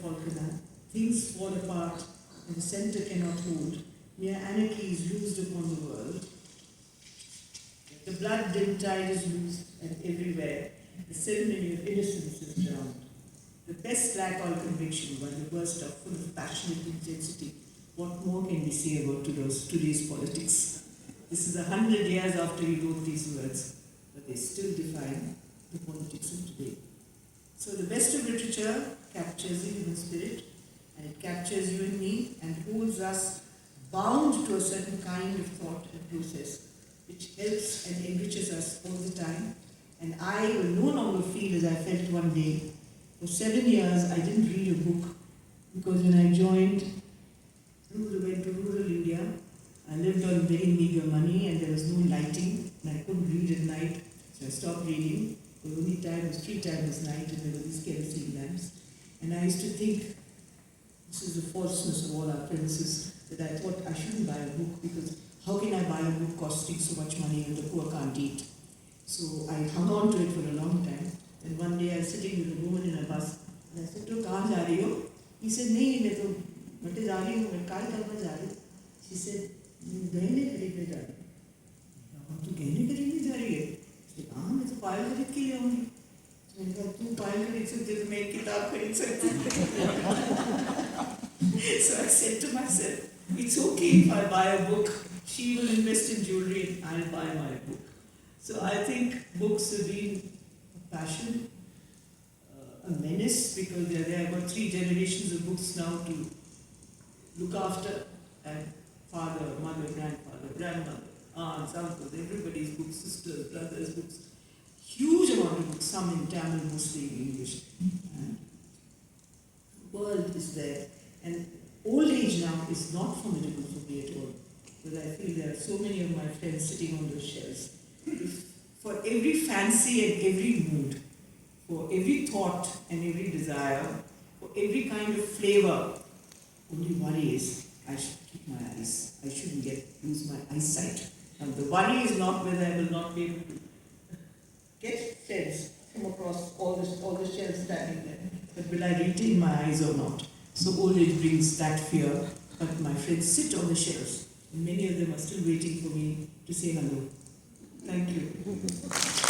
falconer, things fall apart and the centre cannot hold. Mere anarchy is loosed upon the world. The blood-dimmed tide is loosed, and everywhere the ceremony of innocence is drowned. The best lack all conviction, while the worst are full of passionate intensity. What more can we say about today's politics? This is 100 years after he wrote these words, but they still define the politics of today. So the best of literature captures the human spirit, and it captures you and me, and holds us bound to a certain kind of thought and process, which helps and enriches us all the time. And I will no longer feel as I felt one day. For 7 years, I didn't read a book, because when I went to rural India, I lived on very meager money and there was no lighting, and I couldn't read at night, so I stopped reading. The only time was 3 times a night, and there were these kerosene lamps. And I used to think, this is the falseness of all our premises, that I thought I shouldn't buy a book, because how can I buy a book costing so much money and the poor can't eat? So I hung on to it for a long time. And one day I was sitting with a woman in a bus, and I said to her, "Kahan ja rahi ho?" He said, "Nahi, main to matte ja rahi hu, main kaal karna ja rahi hu." She said, "गहने खरीदने जा रही हूँ।" "तू गहने खरीदने जा रही है?" I said, "हाँ, मैं तो पायल खरीद के ले आऊँगी।" मैंने कहा, "तू पायल खरीद सकती है तो मैं एक किताब खरीद सकती हूँ." So I said to myself, it's okay if I buy a book. She will invest in jewelry and I'll buy my book. So I think books have been a passion, a menace, because there are about 3 generations of books now to look after, and father, mother, grandfather, grandmother, aunts, uncles, everybody's books, sisters, brothers' books. Huge amount of books, some in Tamil, mostly in English. And the world is there. And old age now is not formidable for me at all, because I feel there are so many of my friends sitting on those shelves. For every fancy and every mood, for every thought and every desire, for every kind of flavor, only worry is I should keep my eyes. I shouldn't lose my eyesight. And the worry is not whether I will not be able to get friends from across all the shelves standing there, but will I retain my eyes or not? So old age brings that fear, but my friends sit on the shelves, and many of them are still waiting for me to say hello. Thank you.